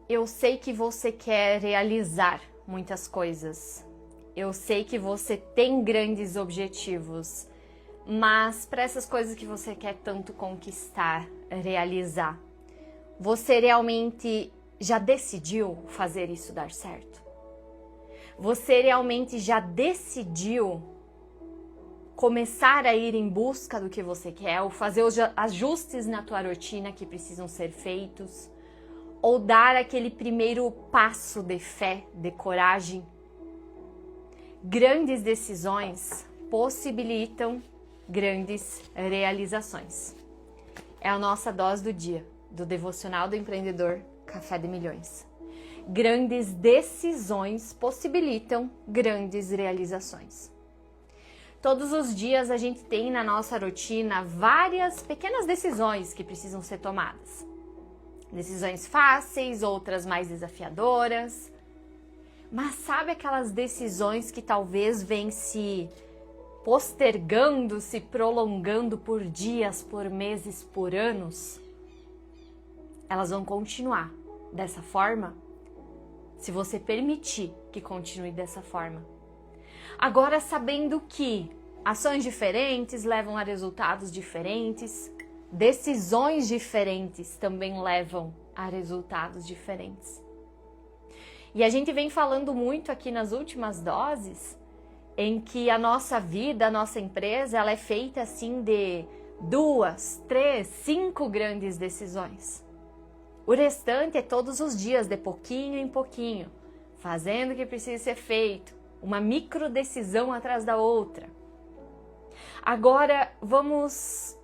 Eu sei que você quer realizar muitas coisas. Eu sei que você tem grandes objetivos. Mas para essas coisas que você quer tanto conquistar, realizar, você realmente já decidiu fazer isso dar certo? Você realmente já decidiu começar a ir em busca do que você quer, ou fazer os ajustes na tua rotina que precisam ser feitos, ou dar aquele primeiro passo de fé, de coragem? Grandes decisões possibilitam grandes realizações. É a nossa dose do dia, do Devocional do Empreendedor Café de Milhões. Grandes decisões possibilitam grandes realizações. Todos os dias a gente tem na nossa rotina várias pequenas decisões que precisam ser tomadas. Decisões fáceis, outras mais desafiadoras. Mas sabe aquelas decisões que talvez vêm se postergando, se prolongando por dias, por meses, por anos? Elas vão continuar dessa forma se você permitir que continue dessa forma. Agora, sabendo que ações diferentes levam a resultados diferentes, decisões diferentes também levam a resultados diferentes. E a gente vem falando muito aqui nas últimas doses em que a nossa vida, a nossa empresa, ela é feita assim de 2, 3, 5 grandes decisões. O restante é todos os dias, de pouquinho em pouquinho, fazendo o que precisa ser feito, uma micro decisão atrás da outra. Agora vamos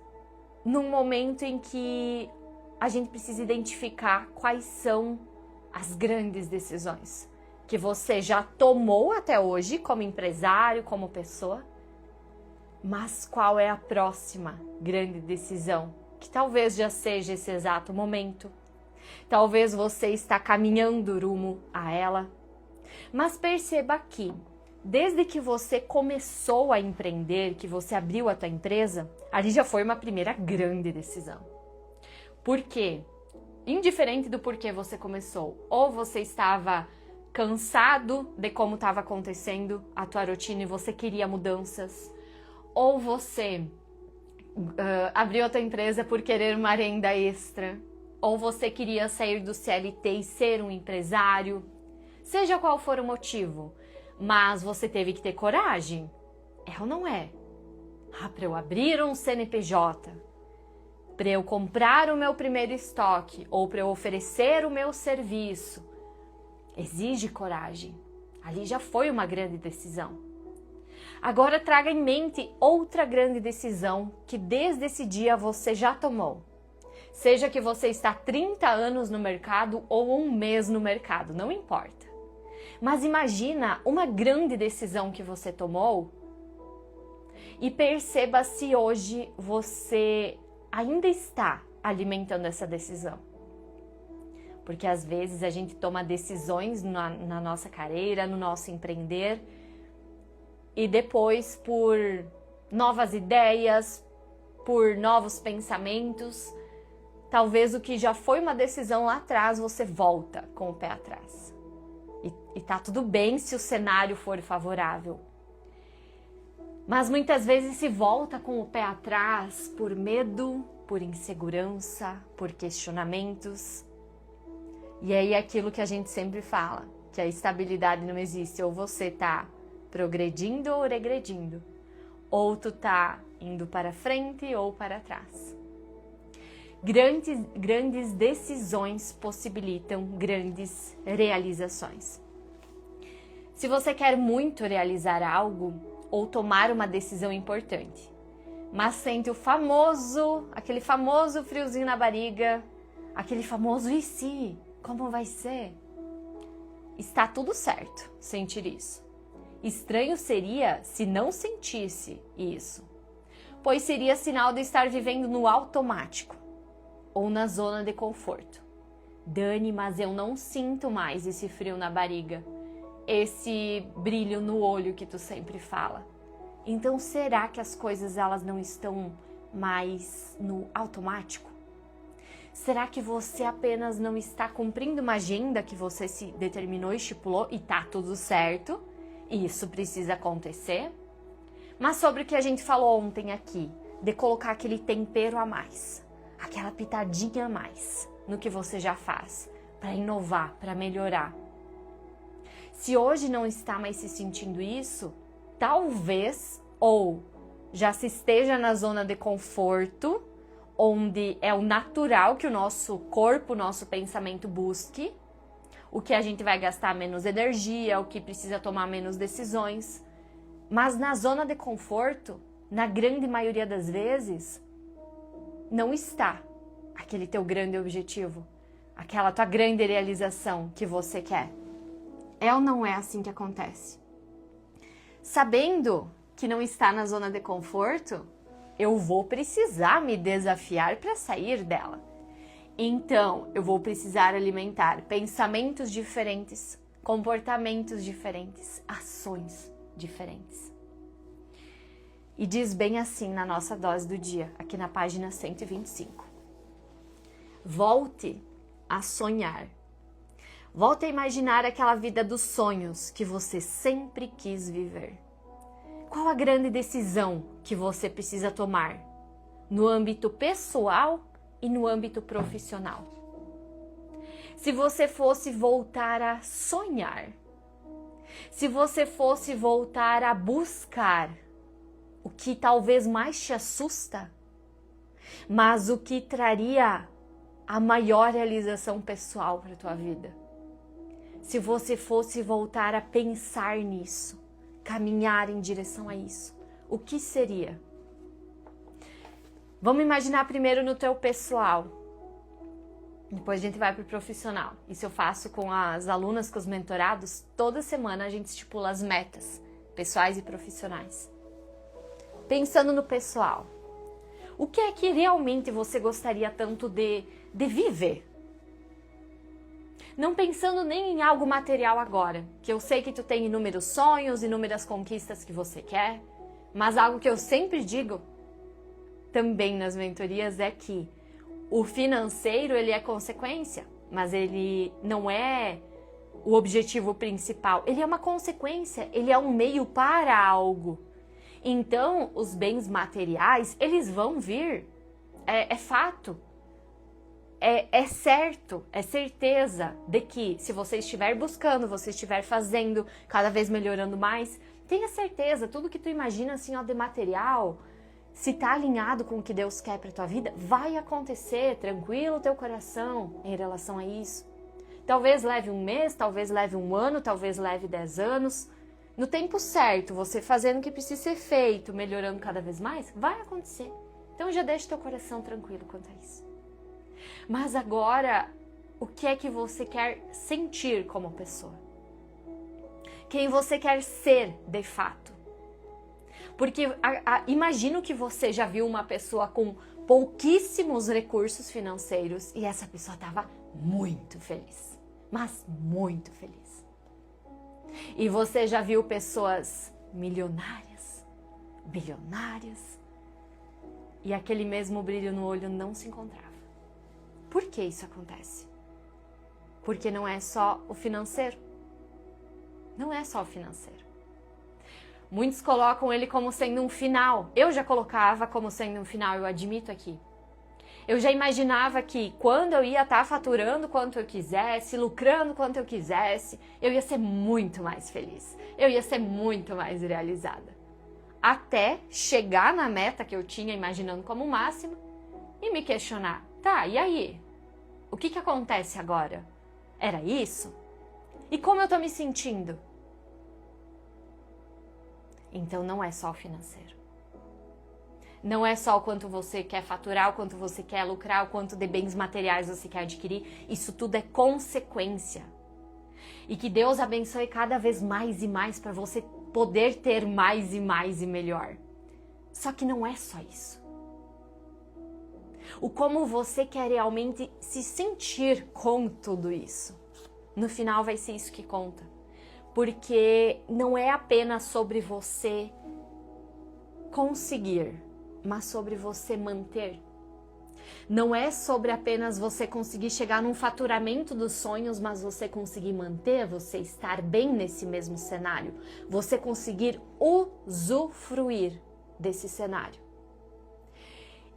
num momento em que a gente precisa identificar quais são as grandes decisões que você já tomou até hoje como empresário, como pessoa, mas qual é a próxima grande decisão que talvez já seja esse exato momento. Talvez você está caminhando rumo a ela, mas perceba que desde que você começou a empreender, que você abriu a tua empresa, ali já foi uma primeira grande decisão. Por quê? Indiferente do porquê você começou, ou você estava cansado de como estava acontecendo a tua rotina e você queria mudanças, ou você abriu a tua empresa por querer uma renda extra, ou você queria sair do CLT e ser um empresário, seja qual for o motivo, mas você teve que ter coragem, é ou não é? Para eu abrir um CNPJ, para eu comprar o meu primeiro estoque ou para eu oferecer o meu serviço, exige coragem. Ali já foi uma grande decisão. Agora traga em mente outra grande decisão que desde esse dia você já tomou. Seja que você está 30 anos no mercado ou um mês no mercado, não importa. Mas imagina uma grande decisão que você tomou e perceba se hoje você ainda está alimentando essa decisão. Porque às vezes a gente toma decisões na nossa carreira, no nosso empreender, e depois por novas ideias, por novos pensamentos, talvez o que já foi uma decisão lá atrás, você volta com o pé atrás. E tá tudo bem se o cenário for favorável. Mas muitas vezes se volta com o pé atrás por medo, por insegurança, por questionamentos. E aí é aquilo que a gente sempre fala, que a estabilidade não existe. Ou você tá progredindo ou regredindo. Ou tu tá indo para frente ou para trás. Grandes decisões possibilitam grandes realizações. Se você quer muito realizar algo ou tomar uma decisão importante, mas sente aquele famoso friozinho na barriga, aquele famoso e se, como vai ser? Está tudo certo sentir isso. Estranho seria se não sentisse isso, pois seria sinal de estar vivendo no automático ou na zona de conforto. Dani, mas eu não sinto mais esse frio na barriga, esse brilho no olho que tu sempre fala. Então será que as coisas elas não estão mais no automático? Será que você apenas não está cumprindo uma agenda que você se determinou, estipulou e tá tudo certo? E isso precisa acontecer? Mas sobre o que a gente falou ontem aqui, de colocar aquele tempero a mais, aquela pitadinha a mais no que você já faz, para inovar, para melhorar. Se hoje não está mais se sentindo isso, talvez ou já se esteja na zona de conforto, onde é o natural que o nosso corpo, o nosso pensamento busque, o que a gente vai gastar menos energia, o que precisa tomar menos decisões. Mas na zona de conforto, na grande maioria das vezes, não está aquele teu grande objetivo, aquela tua grande realização que você quer. É ou não é assim que acontece? Sabendo que não está na zona de conforto, eu vou precisar me desafiar para sair dela. Então, eu vou precisar alimentar pensamentos diferentes, comportamentos diferentes, ações diferentes. E diz bem assim na nossa dose do dia, aqui na página 125. Volte a sonhar. Volte a imaginar aquela vida dos sonhos que você sempre quis viver. Qual a grande decisão que você precisa tomar no âmbito pessoal e no âmbito profissional? Se você fosse voltar a sonhar, se você fosse voltar a buscar o que talvez mais te assusta, mas o que traria a maior realização pessoal para a tua vida. Se você fosse voltar a pensar nisso, caminhar em direção a isso, o que seria? Vamos imaginar primeiro no teu pessoal. Depois a gente vai para o profissional. Isso eu faço com as alunas, com os mentorados. Toda semana a gente estipula as metas pessoais e profissionais. Pensando no pessoal, o que é que realmente você gostaria tanto de viver? Não pensando nem em algo material agora, que eu sei que tu tem inúmeros sonhos, inúmeras conquistas que você quer, mas algo que eu sempre digo, também nas mentorias, é que o financeiro, ele é consequência, mas ele não é o objetivo principal, ele é uma consequência, ele é um meio para algo. Então, os bens materiais, eles vão vir, é fato, é certo, é certeza de que se você estiver buscando, você estiver fazendo, cada vez melhorando mais, tenha certeza, tudo que tu imagina assim, ó, de material, se tá alinhado com o que Deus quer para tua vida, vai acontecer, tranquilo o teu coração em relação a isso. Talvez leve um mês, talvez leve um ano, talvez leve 10 anos, no tempo certo, você fazendo o que precisa ser feito, melhorando cada vez mais, vai acontecer. Então já deixa teu coração tranquilo quanto a isso. Mas agora, o que é que você quer sentir como pessoa? Quem você quer ser de fato? Porque imagino que você já viu uma pessoa com pouquíssimos recursos financeiros e essa pessoa estava muito feliz, mas muito feliz. E você já viu pessoas milionárias, bilionárias, e aquele mesmo brilho no olho não se encontrava. Por que isso acontece? Porque não é só o financeiro. Não é só o financeiro. Muitos colocam ele como sendo um final. Eu já colocava como sendo um final, eu admito aqui. Eu já imaginava que quando eu ia estar faturando quanto eu quisesse, lucrando quanto eu quisesse, eu ia ser muito mais feliz. Eu ia ser muito mais realizada. Até chegar na meta que eu tinha imaginando como máxima e me questionar, tá, e aí? O que acontece agora? Era isso? E como eu tô me sentindo? Então não é só o financeiro. Não é só o quanto você quer faturar, o quanto você quer lucrar, o quanto de bens materiais você quer adquirir. Isso tudo é consequência. E que Deus abençoe cada vez mais e mais para você poder ter mais e mais e melhor. Só que não é só isso. O como você quer realmente se sentir com tudo isso. No final vai ser isso que conta. Porque não é apenas sobre você conseguir, mas sobre você manter. Não é sobre apenas você conseguir chegar num faturamento dos sonhos, mas você conseguir manter, você estar bem nesse mesmo cenário. Você conseguir usufruir desse cenário.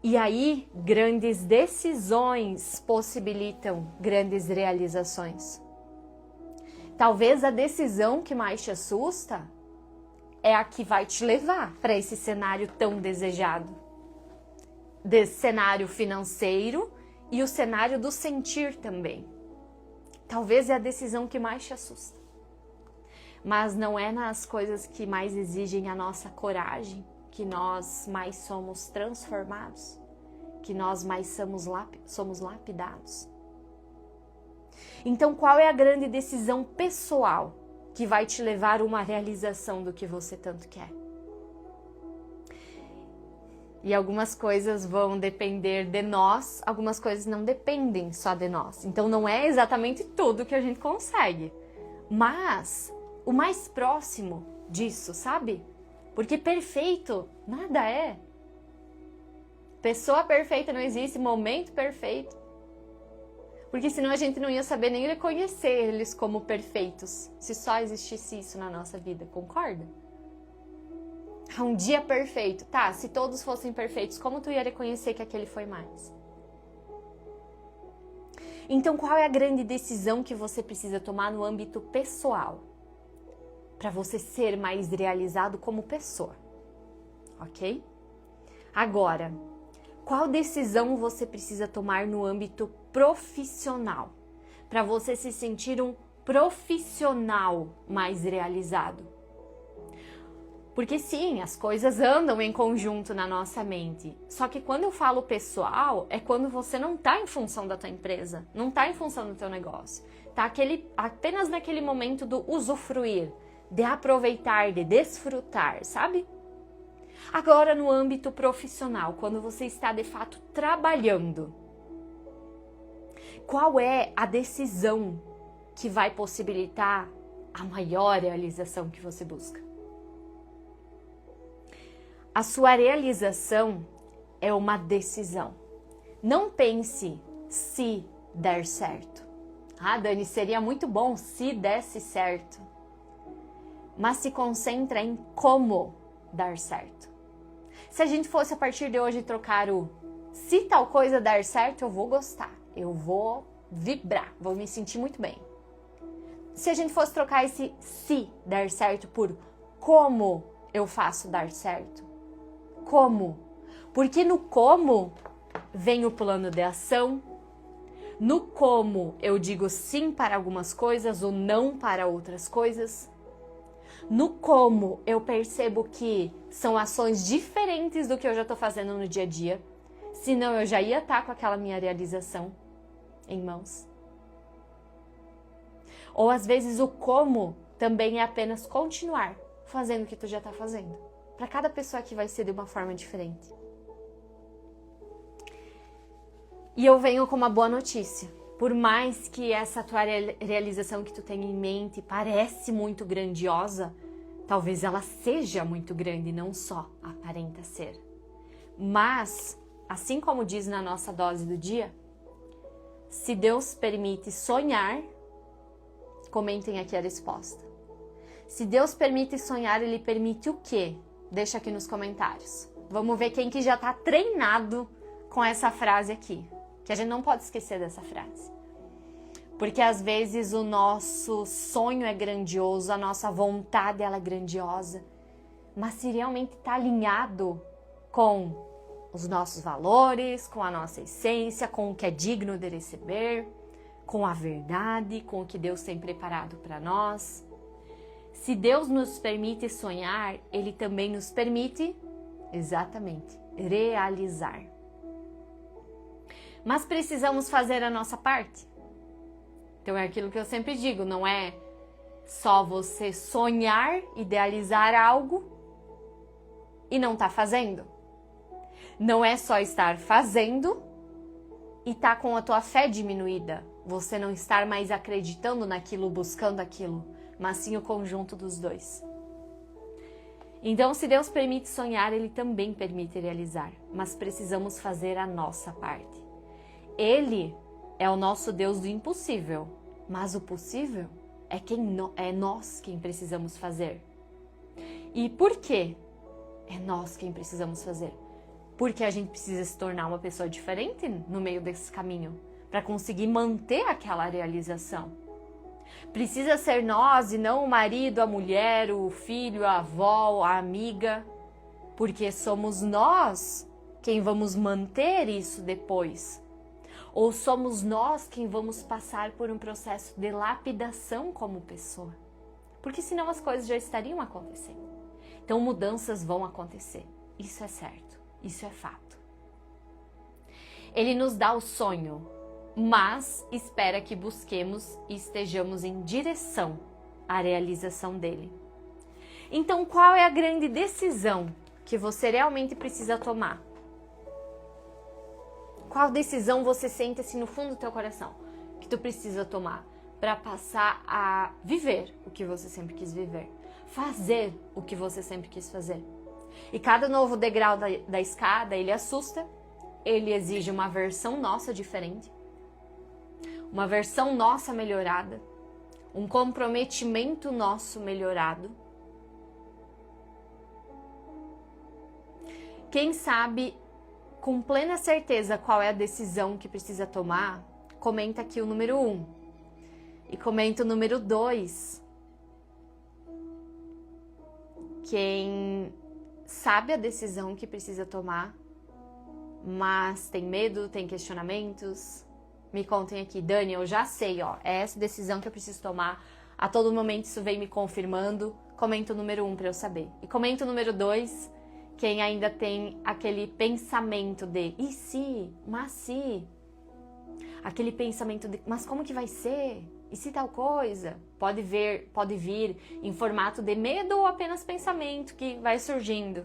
E aí, grandes decisões possibilitam grandes realizações. Talvez a decisão que mais te assusta é a que vai te levar para esse cenário tão desejado. Desse cenário financeiro e o cenário do sentir também. Talvez é a decisão que mais te assusta. Mas não é nas coisas que mais exigem a nossa coragem que nós mais somos transformados, que nós mais somos lapidados. Então, qual é a grande decisão pessoal que vai te levar a uma realização do que você tanto quer? E algumas coisas vão depender de nós, algumas coisas não dependem só de nós. Então não é exatamente tudo que a gente consegue, mas o mais próximo disso, sabe? Porque perfeito nada é. Pessoa perfeita não existe, momento perfeito. Porque senão a gente não ia saber nem reconhecer eles como perfeitos, se só existisse isso na nossa vida, concorda? Um dia perfeito, tá, se todos fossem perfeitos, como tu ia reconhecer que aquele foi mais? Então, qual é a grande decisão que você precisa tomar no âmbito pessoal? Para você ser mais realizado como pessoa, ok? Agora, qual decisão você precisa tomar no âmbito profissional? Para você se sentir um profissional mais realizado? Porque sim, as coisas andam em conjunto na nossa mente. Só que quando eu falo pessoal, é quando você não está em função da tua empresa, não está em função do teu negócio. Tá apenas naquele momento do usufruir, de aproveitar, de desfrutar, sabe? Agora no âmbito profissional, quando você está de fato trabalhando, qual é a decisão que vai possibilitar a maior realização que você busca? A sua realização é uma decisão. Não pense se der certo. Ah, Dani, seria muito bom se desse certo. Mas se concentra em como dar certo. Se a gente fosse a partir de hoje trocar o se tal coisa dar certo, eu vou gostar, eu vou vibrar, vou me sentir muito bem. Se a gente fosse trocar esse se dar certo por como eu faço dar certo. Como? Porque no como vem o plano de ação. No como eu digo sim para algumas coisas ou não para outras coisas. No como eu percebo que são ações diferentes do que eu já estou fazendo no dia a dia. Senão eu já ia estar com aquela minha realização em mãos. Ou às vezes o como também é apenas continuar fazendo o que tu já está fazendo. Para cada pessoa aqui vai ser de uma forma diferente. E eu venho com uma boa notícia. Por mais que essa tua realização que tu tem em mente parece muito grandiosa, talvez ela seja muito grande, não só aparenta ser. Mas, assim como diz na nossa dose do dia, se Deus permite sonhar, comentem aqui a resposta. Se Deus permite sonhar, Ele permite o quê? Deixa aqui nos comentários. Vamos ver quem que já está treinado com essa frase aqui. Que a gente não pode esquecer dessa frase. Porque às vezes o nosso sonho é grandioso, a nossa vontade ela é grandiosa. Mas se realmente está alinhado com os nossos valores, com a nossa essência, com o que é digno de receber, com a verdade, com o que Deus tem preparado para nós. Se Deus nos permite sonhar, Ele também nos permite, exatamente, realizar. Mas precisamos fazer a nossa parte. Então é aquilo que eu sempre digo, não é só você sonhar, idealizar algo e não tá fazendo. Não é só estar fazendo e tá com a tua fé diminuída. Você não estar mais acreditando naquilo, buscando aquilo, mas sim o conjunto dos dois. Então, se Deus permite sonhar, Ele também permite realizar, mas precisamos fazer a nossa parte. Ele é o nosso Deus do impossível, mas o possível é nós quem precisamos fazer. E por quê? É nós quem precisamos fazer. Porque a gente precisa se tornar uma pessoa diferente no meio desse caminho, para conseguir manter aquela realização. Precisa ser nós e não o marido, a mulher, o filho, a avó, a amiga, porque somos nós quem vamos manter isso depois. Ou somos nós quem vamos passar por um processo de lapidação como pessoa. Porque senão as coisas já estariam acontecendo. Então mudanças vão acontecer. Isso é certo, isso é fato. Ele nos dá o sonho, mas espera que busquemos e estejamos em direção à realização dele. Então, qual é a grande decisão que você realmente precisa tomar? Qual decisão você sente assim no fundo do teu coração que tu precisa tomar para passar a viver o que você sempre quis viver, fazer o que você sempre quis fazer? E cada novo degrau da escada, ele assusta, ele exige uma versão nossa diferente, uma versão nossa melhorada, um comprometimento nosso melhorado. Quem sabe, com plena certeza, qual é a decisão que precisa tomar, comenta aqui o número 1. E comenta o número 2. Quem sabe a decisão que precisa tomar, mas tem medo, tem questionamentos, me contem aqui. Dani, eu já sei, é essa decisão que eu preciso tomar. A todo momento isso vem me confirmando. Comenta o número 1 para eu saber. E comenta o número 2, quem ainda tem aquele pensamento de e se, mas se. Aquele pensamento de, mas como que vai ser? E se tal coisa? Pode vir em formato de medo ou apenas pensamento que vai surgindo.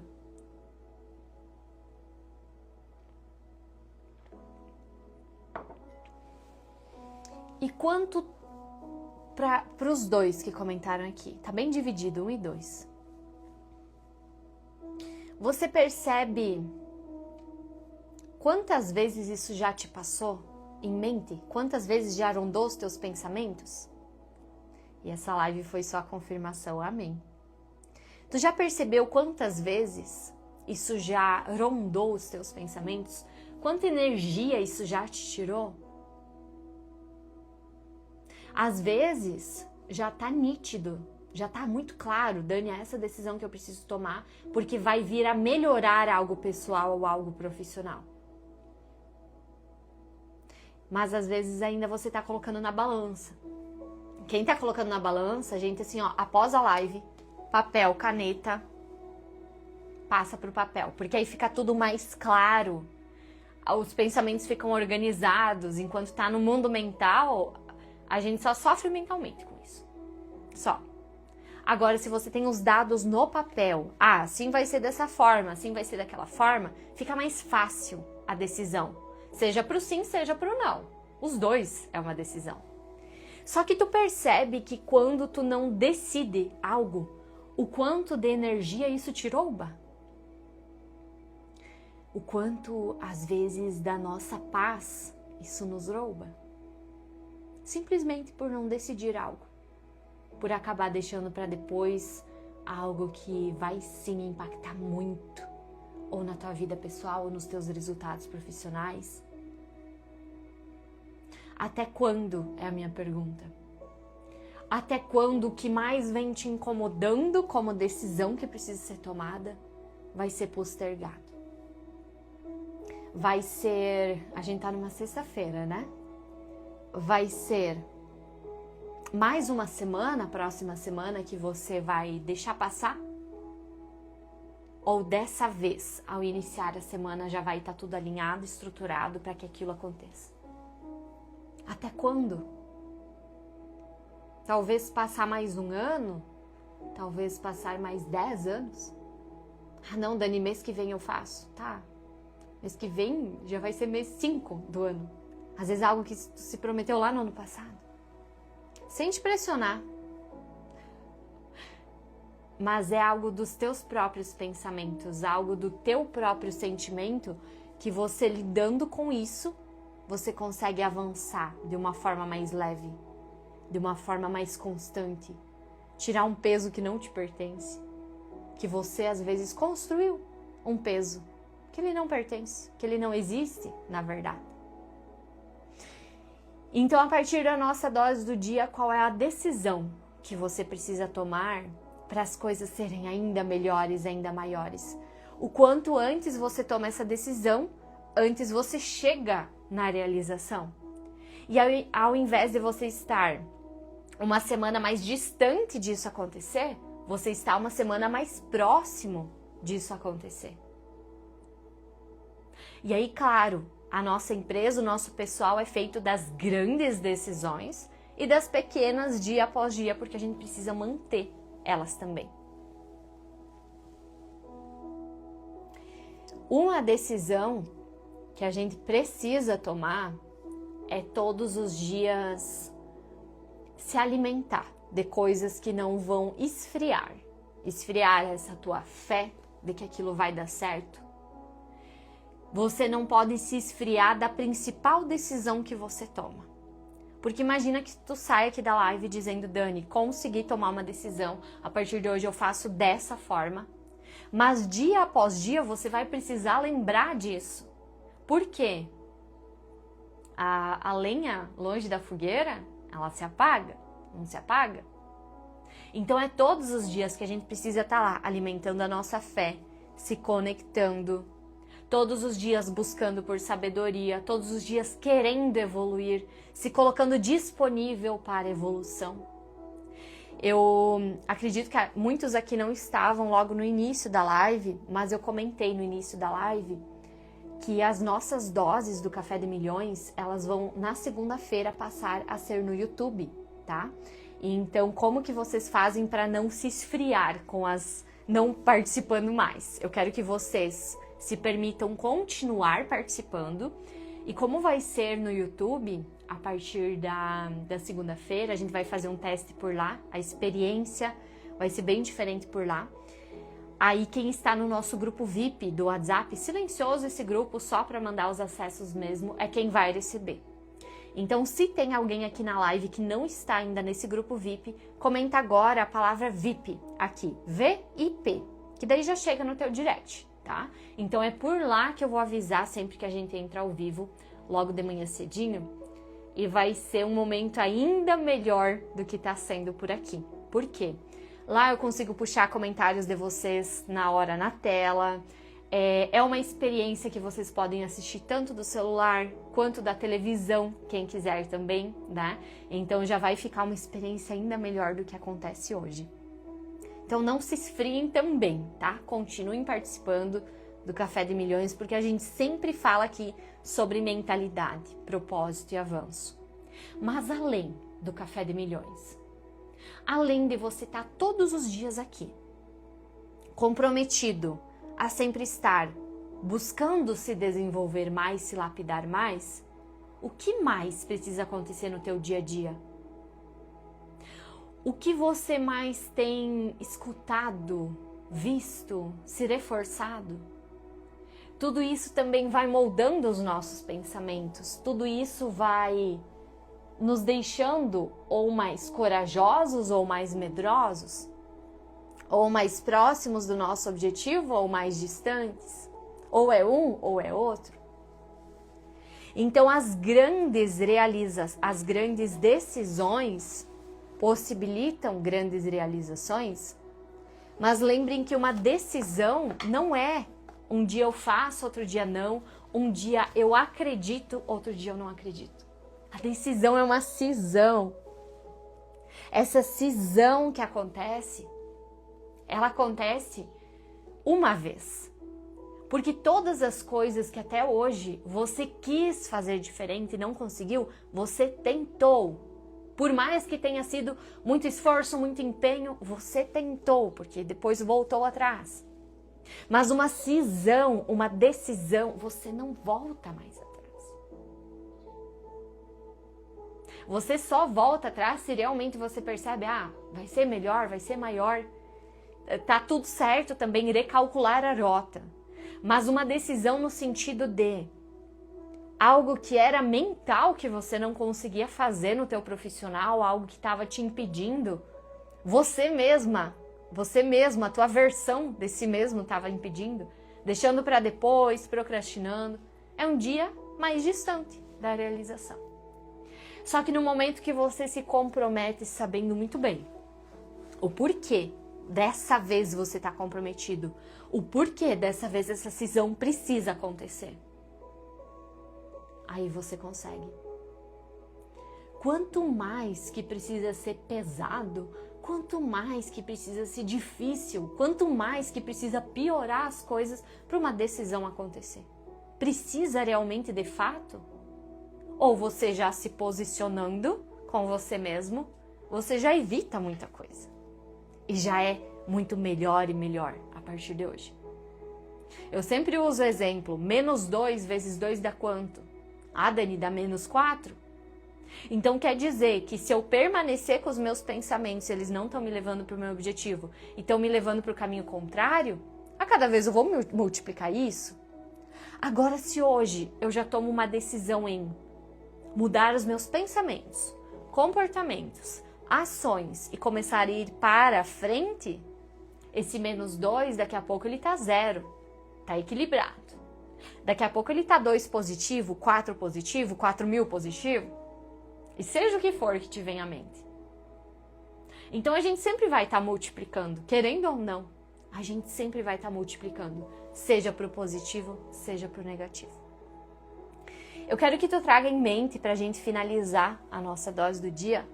E quanto para os dois que comentaram aqui? Tá bem dividido, 1 e 2. Você percebe quantas vezes isso já te passou em mente? Quantas vezes já rondou os teus pensamentos? E essa live foi só a confirmação, amém. Tu já percebeu quantas vezes isso já rondou os teus pensamentos? Quanta energia isso já te tirou? Às vezes já tá nítido, já tá muito claro, Dani, é essa decisão que eu preciso tomar, porque vai vir a melhorar algo pessoal ou algo profissional. Mas às vezes ainda você tá colocando na balança. Quem tá colocando na balança, gente, assim, após a live, papel, caneta, passa pro papel, porque aí fica tudo mais claro. Os pensamentos ficam organizados, enquanto tá no mundo mental, a gente só sofre mentalmente com isso. Só. Agora, se você tem os dados no papel, assim vai ser dessa forma, assim vai ser daquela forma, fica mais fácil a decisão. Seja pro sim, seja pro não. Os dois é uma decisão. Só que tu percebe que quando tu não decide algo, o quanto de energia isso te rouba? O quanto, às vezes, da nossa paz isso nos rouba? Simplesmente por não decidir algo. Por acabar deixando para depois algo que vai sim impactar muito, ou na tua vida pessoal, ou nos teus resultados profissionais. Até quando, é a minha pergunta? Até quando o que mais vem te incomodando como decisão que precisa ser tomada vai ser postergado? Vai ser, a gente tá numa sexta-feira, né? Vai ser mais uma semana, próxima semana, que você vai deixar passar? Ou dessa vez, ao iniciar a semana, já vai estar tudo alinhado, estruturado para que aquilo aconteça? Até quando? Talvez passar mais um ano? Talvez passar mais 10 anos? Não, Dani, mês que vem eu faço. Tá, mês que vem já vai ser mês 5 do ano. Às vezes é algo que tu se prometeu lá no ano passado. Sem te pressionar. mas é algo dos teus próprios pensamentos, algo do teu próprio sentimento, que você lidando com isso, você consegue avançar de uma forma mais leve, de uma forma mais constante, tirar um peso que não te pertence, que você às vezes construiu um peso que ele não pertence, que ele não existe, na verdade. Então, a partir da nossa dose do dia, qual é a decisão que você precisa tomar para as coisas serem ainda melhores, ainda maiores? O quanto antes você toma essa decisão, antes você chega na realização. E ao invés de você estar uma semana mais distante disso acontecer, você está uma semana mais próximo disso acontecer. E aí, claro, a nossa empresa, o nosso pessoal é feito das grandes decisões e das pequenas dia após dia, porque a gente precisa manter elas também. Uma decisão que a gente precisa tomar é todos os dias se alimentar de coisas que não vão esfriar. Esfriar essa tua fé de que aquilo vai dar certo. Você não pode se esfriar da principal decisão que você toma. Porque imagina que tu sai aqui da live dizendo, Dani, consegui tomar uma decisão, a partir de hoje eu faço dessa forma. Mas dia após dia você vai precisar lembrar disso. Por quê? A lenha longe da fogueira, ela se apaga, não se apaga? Então é todos os dias que a gente precisa estar lá alimentando a nossa fé, se conectando, todos os dias buscando por sabedoria, todos os dias querendo evoluir, se colocando disponível para a evolução. Eu acredito que muitos aqui não estavam logo no início da live, mas eu comentei no início da live que as nossas doses do Café de Milhões, elas vão na segunda-feira passar a ser no YouTube, tá? Então, como que vocês fazem para não se esfriar com as não participando mais? Eu quero que vocês se permitam continuar participando. E como vai ser no YouTube, a partir da segunda-feira, a gente vai fazer um teste por lá, a experiência vai ser bem diferente por lá. Aí quem está no nosso grupo VIP do WhatsApp, silencioso esse grupo, só para mandar os acessos mesmo, é quem vai receber. Então, se tem alguém aqui na live que não está ainda nesse grupo VIP, comenta agora a palavra VIP aqui, VIP, que daí já chega no teu direct, tá? Então, é por lá que eu vou avisar sempre que a gente entra ao vivo, logo de manhã cedinho, e vai ser um momento ainda melhor do que está sendo por aqui. Por quê? Lá eu consigo puxar comentários de vocês na hora na tela. É uma experiência que vocês podem assistir tanto do celular quanto da televisão, quem quiser também, né? Então já vai ficar uma experiência ainda melhor do que acontece hoje. Então não se esfriem também, tá? Continuem participando do Café de Milhões, porque a gente sempre fala aqui sobre mentalidade, propósito e avanço. Mas além do Café de Milhões, além de você estar todos os dias aqui, comprometido a sempre estar buscando se desenvolver mais, se lapidar mais, o que mais precisa acontecer no teu dia a dia? O que você mais tem escutado, visto, se reforçado? Tudo isso também vai moldando os nossos pensamentos, tudo isso vai nos deixando ou mais corajosos ou mais medrosos, ou mais próximos do nosso objetivo ou mais distantes, ou é um ou é outro. Então as grandes decisões possibilitam grandes realizações, mas lembrem que uma decisão não é um dia eu faço, outro dia não, um dia eu acredito, outro dia eu não acredito. A decisão é uma cisão. Essa cisão que acontece, ela acontece uma vez. Porque todas as coisas que até hoje você quis fazer diferente e não conseguiu, você tentou. Por mais que tenha sido muito esforço, muito empenho, você tentou, porque depois voltou atrás. Mas uma cisão, uma decisão, você não volta mais atrás. Você só volta atrás se realmente você percebe, vai ser melhor, vai ser maior. tá tudo certo também recalcular a rota. Mas uma decisão no sentido de algo que era mental que você não conseguia fazer no teu profissional, algo que estava te impedindo, você mesma, a tua versão de si mesmo estava impedindo, deixando para depois, procrastinando, é um dia mais distante da realização. Só que no momento que você se compromete sabendo muito bem o porquê dessa vez você está comprometido, o porquê dessa vez essa decisão precisa acontecer, aí você consegue. Quanto mais que precisa ser pesado, quanto mais que precisa ser difícil, quanto mais que precisa piorar as coisas para uma decisão acontecer. Precisa realmente de fato? Ou você já se posicionando com você mesmo, você já evita muita coisa. E já é muito melhor e melhor a partir de hoje. Eu sempre uso o exemplo, -2 vezes 2 dá quanto? Ah, Dani, dá -4? Então quer dizer que se eu permanecer com os meus pensamentos, eles não estão me levando para o meu objetivo e estão me levando para o caminho contrário, a cada vez eu vou multiplicar isso? Agora, se hoje eu já tomo uma decisão em mudar os meus pensamentos, comportamentos, ações e começar a ir para frente, esse -2 daqui a pouco ele tá 0, tá equilibrado. Daqui a pouco ele tá 2 positivo, 4 positivo, 4.000 positivo, e seja o que for que te venha à mente. Então a gente sempre vai estar multiplicando, querendo ou não, a gente sempre vai estar multiplicando, seja para o positivo, seja para o negativo. Eu quero que tu traga em mente, para a gente finalizar a nossa dose do dia,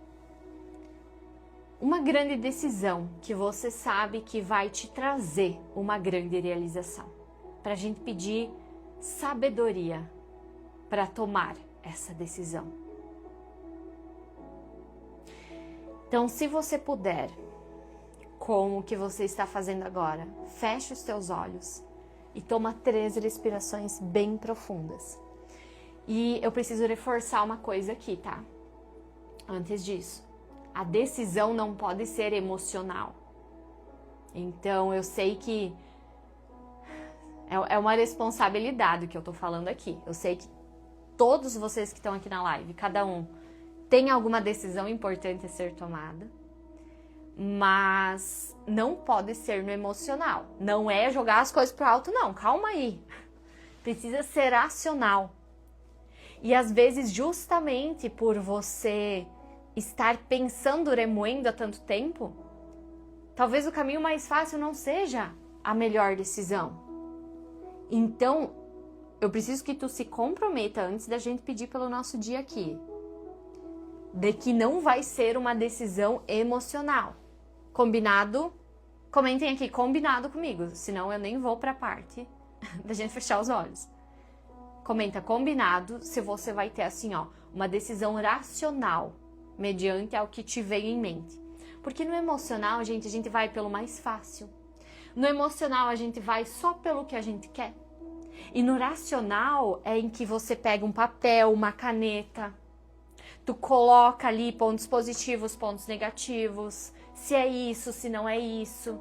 uma grande decisão que você sabe que vai te trazer uma grande realização. Para a gente pedir sabedoria para tomar essa decisão. Então, se você puder, com o que você está fazendo agora, feche os teus olhos e toma 3 respirações bem profundas. E eu preciso reforçar uma coisa aqui, tá? Antes disso, a decisão não pode ser emocional. Então, eu sei que é uma responsabilidade que eu tô falando aqui. Eu sei que todos vocês que estão aqui na live, cada um tem alguma decisão importante a ser tomada, mas não pode ser no emocional. Não é jogar as coisas pro alto, não. Calma aí. Precisa ser racional. E às vezes, justamente por você estar pensando, remoendo há tanto tempo, talvez o caminho mais fácil não seja a melhor decisão. Então, eu preciso que tu se comprometa antes da gente pedir pelo nosso dia aqui, de que não vai ser uma decisão emocional. Combinado? Comentem aqui, combinado comigo, senão eu nem vou pra parte da gente fechar os olhos. Comenta combinado se você vai ter assim, ó, uma decisão racional, mediante ao que te veio em mente. Porque no emocional, gente, a gente vai pelo mais fácil. No emocional, a gente vai só pelo que a gente quer. E no racional é em que você pega um papel, uma caneta, tu coloca ali pontos positivos, pontos negativos, se é isso, se não é isso.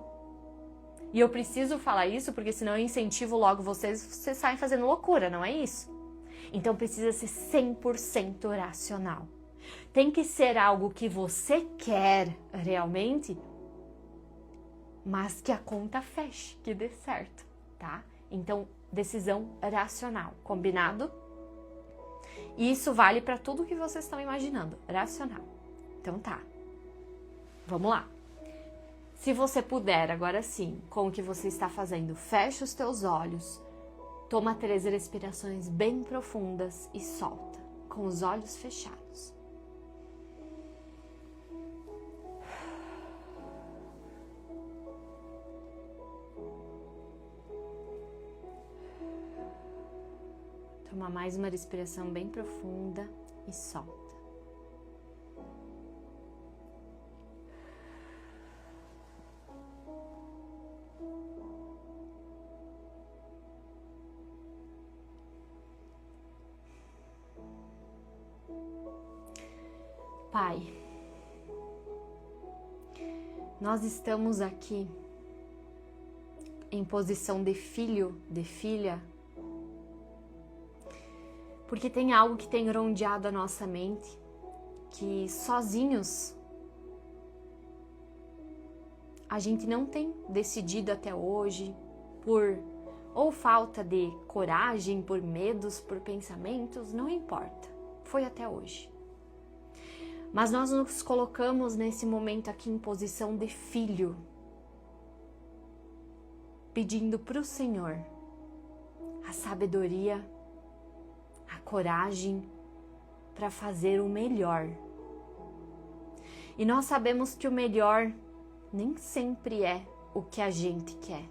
E eu preciso falar isso porque senão eu incentivo logo vocês saem fazendo loucura, não é isso? Então precisa ser 100% racional. Tem que ser algo que você quer realmente, mas que a conta feche, que dê certo, tá? Então, decisão racional, combinado? E isso vale para tudo que vocês estão imaginando, racional. Então tá, vamos lá. Se você puder, agora sim, com o que você está fazendo, fecha os teus olhos, toma 3 respirações bem profundas e solta, com os olhos fechados. Toma mais uma respiração bem profunda e solta. Pai, nós estamos aqui em posição de filho, de filha, porque tem algo que tem rondeado a nossa mente, que sozinhos a gente não tem decidido até hoje, por ou falta de coragem, por medos, por pensamentos, não importa, foi até hoje. Mas nós nos colocamos nesse momento aqui em posição de filho, pedindo para o Senhor a sabedoria, a coragem para fazer o melhor. E nós sabemos que o melhor nem sempre é o que a gente quer.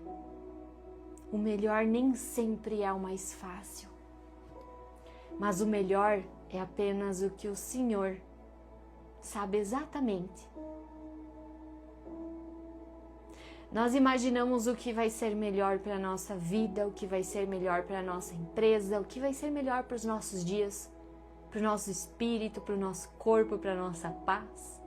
O melhor nem sempre é o mais fácil. Mas o melhor é apenas o que o Senhor sabe exatamente. Nós imaginamos o que vai ser melhor para a nossa vida, o que vai ser melhor para a nossa empresa, o que vai ser melhor para os nossos dias, para o nosso espírito, para o nosso corpo, para a nossa paz.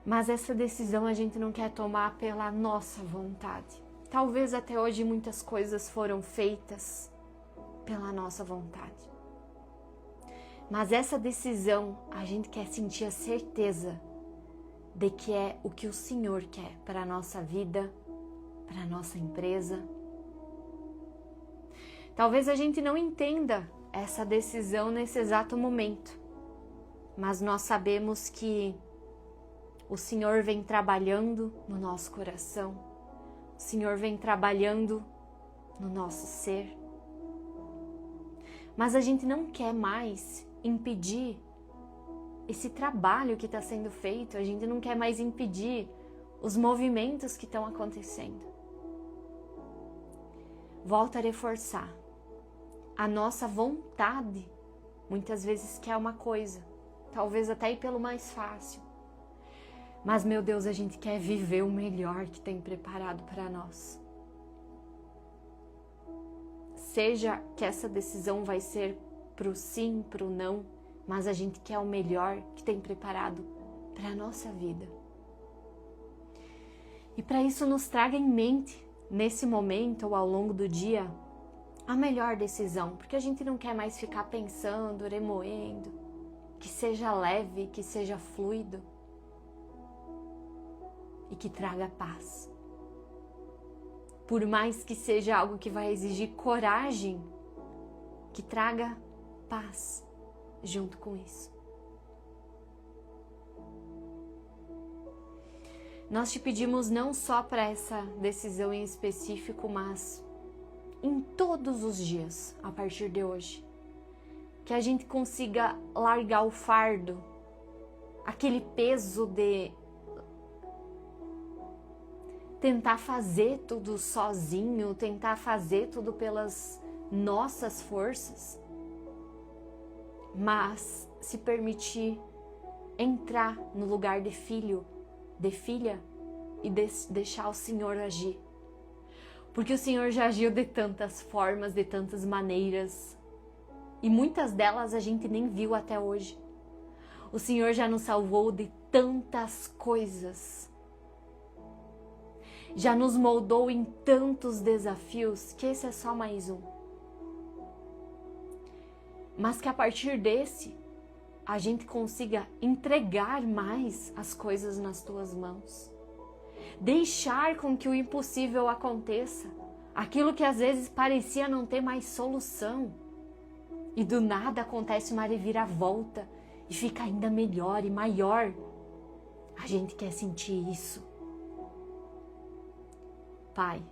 Mas essa decisão a gente não quer tomar pela nossa vontade. Talvez até hoje muitas coisas foram feitas pela nossa vontade. Mas essa decisão a gente quer sentir a certeza de que é o que o Senhor quer para a nossa vida, para a nossa empresa. Talvez a gente não entenda essa decisão nesse exato momento, mas nós sabemos que o Senhor vem trabalhando no nosso coração, o Senhor vem trabalhando no nosso ser. Mas a gente não quer mais impedir esse trabalho que está sendo feito, a gente não quer mais impedir os movimentos que estão acontecendo. Volto a reforçar, a nossa vontade muitas vezes quer uma coisa, talvez até ir pelo mais fácil. Mas, meu Deus, a gente quer viver o melhor que tem preparado para nós. Seja que essa decisão vai ser pro sim, pro não, mas a gente quer o melhor que tem preparado para a nossa vida. E para isso nos traga em mente, nesse momento ou ao longo do dia, a melhor decisão, porque a gente não quer mais ficar pensando, remoendo, que seja leve, que seja fluido e que traga paz. Por mais que seja algo que vai exigir coragem, que traga paz junto com isso. Nós te pedimos não só para essa decisão em específico, mas em todos os dias, a partir de hoje, que a gente consiga largar o fardo, aquele peso de tentar fazer tudo sozinho, tentar fazer tudo pelas nossas forças, mas se permitir entrar no lugar de filho, de filha e deixar o Senhor agir. Porque o Senhor já agiu de tantas formas, de tantas maneiras, e muitas delas a gente nem viu até hoje. O Senhor já nos salvou de tantas coisas, já nos moldou em tantos desafios, que esse é só mais um. Mas que a partir desse, a gente consiga entregar mais as coisas nas tuas mãos. Deixar com que o impossível aconteça. Aquilo que às vezes parecia não ter mais solução. E do nada acontece uma reviravolta e fica ainda melhor e maior. A gente quer sentir isso. Pai,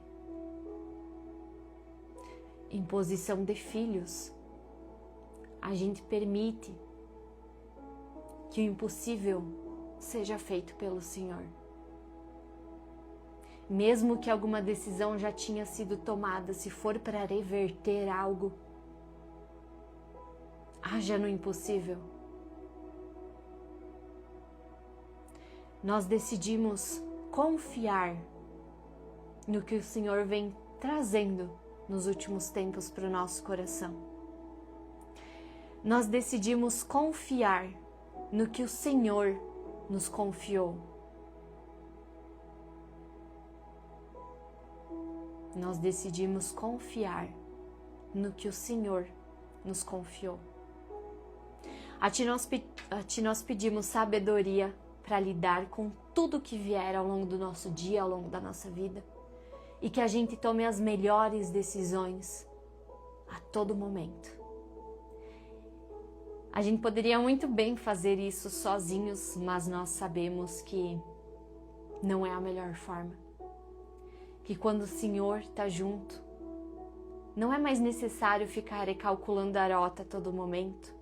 em posição de filhos, a gente permite que o impossível seja feito pelo Senhor. Mesmo que alguma decisão já tinha sido tomada, se for para reverter algo, haja no impossível. Nós decidimos confiar no que o Senhor vem trazendo nos últimos tempos para o nosso coração. Nós decidimos confiar no que o Senhor nos confiou. nós decidimos confiar no que o Senhor nos confiou. A Ti nós pedimos sabedoria para lidar com tudo que vier ao longo do nosso dia, ao longo da nossa vida, e que a gente tome as melhores decisões a todo momento. A gente poderia muito bem fazer isso sozinhos, mas nós sabemos que não é a melhor forma. Que quando o Senhor está junto, não é mais necessário ficar recalculando a rota a todo momento,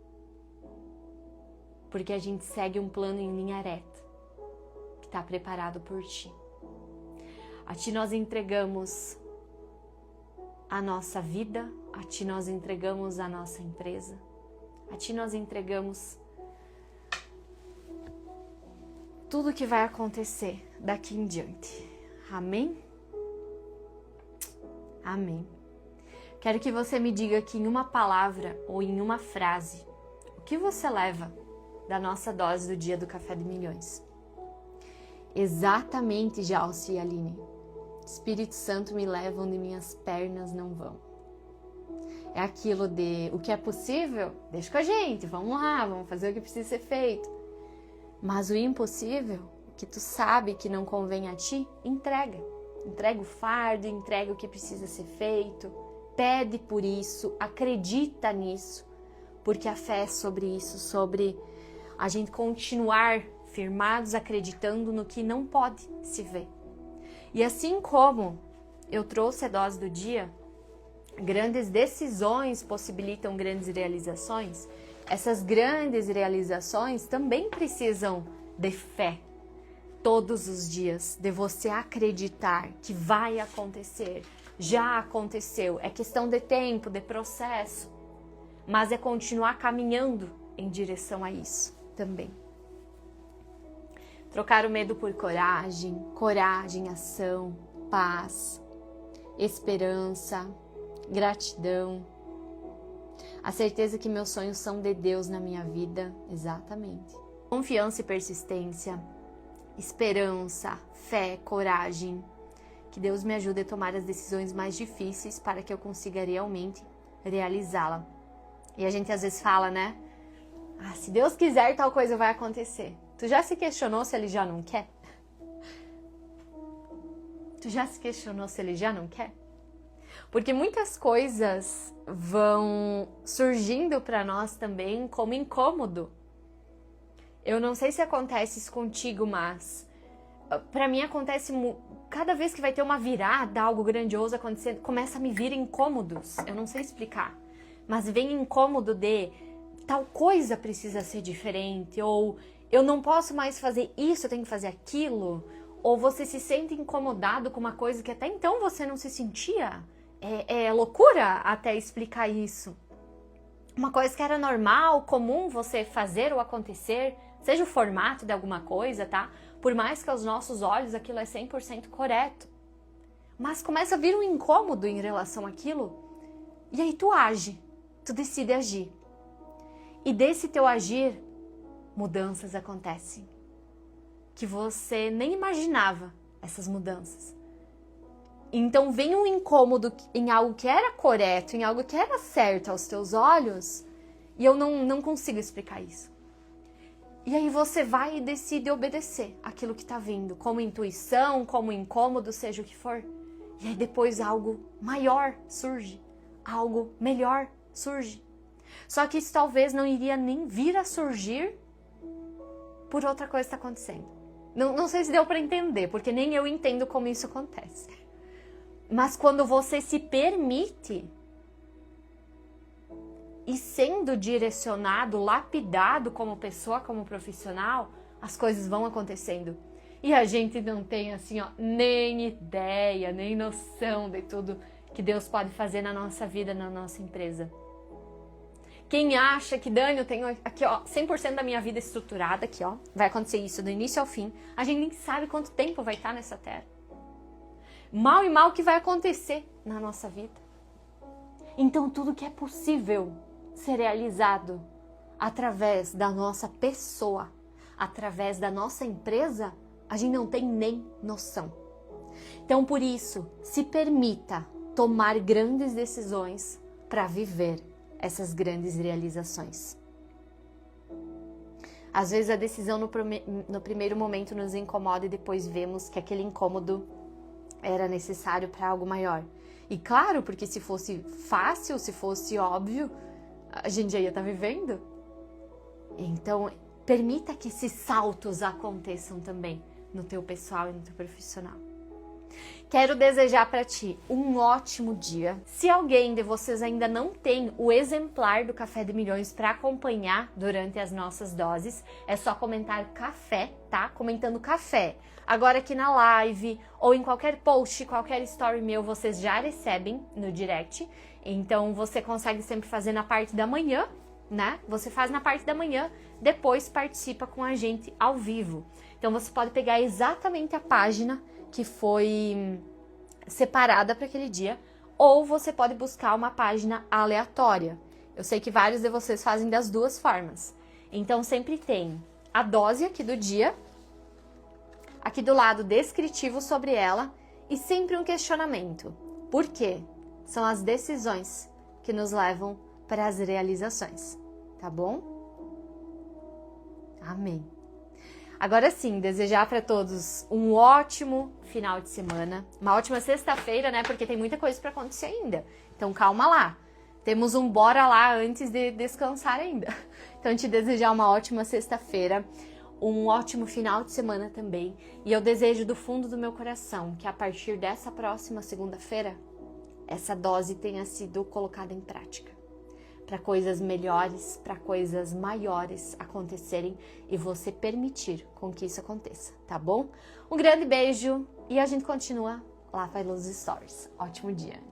porque a gente segue um plano em linha reta, que está preparado por Ti. A Ti nós entregamos a nossa vida, a Ti nós entregamos a nossa empresa, a Ti nós entregamos tudo que vai acontecer daqui em diante. Amém? Amém. Quero que você me diga aqui em uma palavra ou em uma frase, o que você leva da nossa dose do dia do Café de Milhões. Exatamente, Jalce e Aline. Espírito Santo me leva onde minhas pernas não vão. É aquilo de o que é possível, deixa com a gente, vamos lá, vamos fazer o que precisa ser feito. Mas o impossível, que tu sabe que não convém a ti, entrega. Entrega o fardo, entrega o que precisa ser feito, pede por isso, acredita nisso, porque a fé é sobre isso, sobre a gente continuar firmados acreditando no que não pode se ver. E assim como eu trouxe a dose do dia, grandes decisões possibilitam grandes realizações, essas grandes realizações também precisam de fé. Todos os dias, de você acreditar que vai acontecer, já aconteceu, é questão de tempo, de processo, mas é continuar caminhando em direção a isso também. Trocar o medo por coragem, ação, paz, esperança, gratidão, a certeza que meus sonhos são de Deus na minha vida, exatamente. Confiança e persistência, esperança, fé, coragem. Que Deus me ajude a tomar as decisões mais difíceis para que eu consiga realmente realizá-la. E a gente às vezes fala, né? Ah, se Deus quiser, tal coisa vai acontecer. Tu já se questionou se Ele já não quer? Tu já se questionou se Ele já não quer? Porque muitas coisas vão surgindo para nós também como incômodo. Eu não sei se acontece isso contigo, mas para mim acontece cada vez que vai ter uma virada, algo grandioso acontecendo, começa a me vir incômodos. Eu não sei explicar, mas vem incômodo de tal coisa precisa ser diferente, ou eu não posso mais fazer isso, eu tenho que fazer aquilo, ou você se sente incomodado com uma coisa que até então você não se sentia. É loucura até explicar isso. Uma coisa que era normal, comum você fazer ou acontecer, seja o formato de alguma coisa, tá? Por mais que aos nossos olhos aquilo é 100% correto. Mas começa a vir um incômodo em relação àquilo, e aí tu age, tu decide agir. E desse teu agir, mudanças acontecem. Que você nem imaginava essas mudanças. Então vem um incômodo em algo que era correto, em algo que era certo aos teus olhos, e eu não consigo explicar isso. E aí você vai e decide obedecer aquilo que está vindo, como intuição, como incômodo, seja o que for. E aí depois algo maior surge, algo melhor surge. Só que isso talvez não iria nem vir a surgir por outra coisa que está acontecendo. Não sei se deu para entender, porque nem eu entendo como isso acontece. Mas quando você se permite e sendo direcionado, lapidado como pessoa, como profissional, as coisas vão acontecendo. E a gente não tem assim, nem ideia, nem noção de tudo que Deus pode fazer na nossa vida, na nossa empresa. Quem acha que, Dani, eu tenho aqui, 100% da minha vida estruturada aqui, vai acontecer isso do início ao fim, a gente nem sabe quanto tempo vai estar nessa terra. Mal e mal que vai acontecer na nossa vida. Então tudo que é possível ser realizado através da nossa pessoa, através da nossa empresa, a gente não tem nem noção. Então, por isso, se permita tomar grandes decisões para viver essas grandes realizações. Às vezes a decisão no primeiro momento nos incomoda e depois vemos que aquele incômodo era necessário para algo maior. E claro, porque se fosse fácil, se fosse óbvio, a gente já ia estar vivendo. Então, permita que esses saltos aconteçam também no teu pessoal e no teu profissional. Quero desejar para ti um ótimo dia. Se alguém de vocês ainda não tem o exemplar do Café de Milhões para acompanhar durante as nossas doses, é só comentar café, tá? Comentando café. Agora aqui na live ou em qualquer post, qualquer story meu, vocês já recebem no direct. Então você consegue sempre fazer na parte da manhã, né? Você faz na parte da manhã, depois participa com a gente ao vivo. Então você pode pegar exatamente a página que foi separada para aquele dia, ou você pode buscar uma página aleatória. Eu sei que vários de vocês fazem das duas formas. Então sempre tem a dose aqui do dia, aqui do lado descritivo sobre ela e sempre um questionamento. Por quê? São as decisões que nos levam para as realizações, tá bom? Amém. Agora sim, desejar para todos um ótimo final de semana, uma ótima sexta-feira, né? Porque tem muita coisa para acontecer ainda. Então calma lá. Temos um bora lá antes de descansar ainda. Então te desejar uma ótima sexta-feira, um ótimo final de semana também. E eu desejo do fundo do meu coração que a partir dessa próxima segunda-feira, essa dose tenha sido colocada em prática. Para coisas melhores, para coisas maiores acontecerem e você permitir com que isso aconteça, tá bom? Um grande beijo e a gente continua lá pelos stories. Ótimo dia!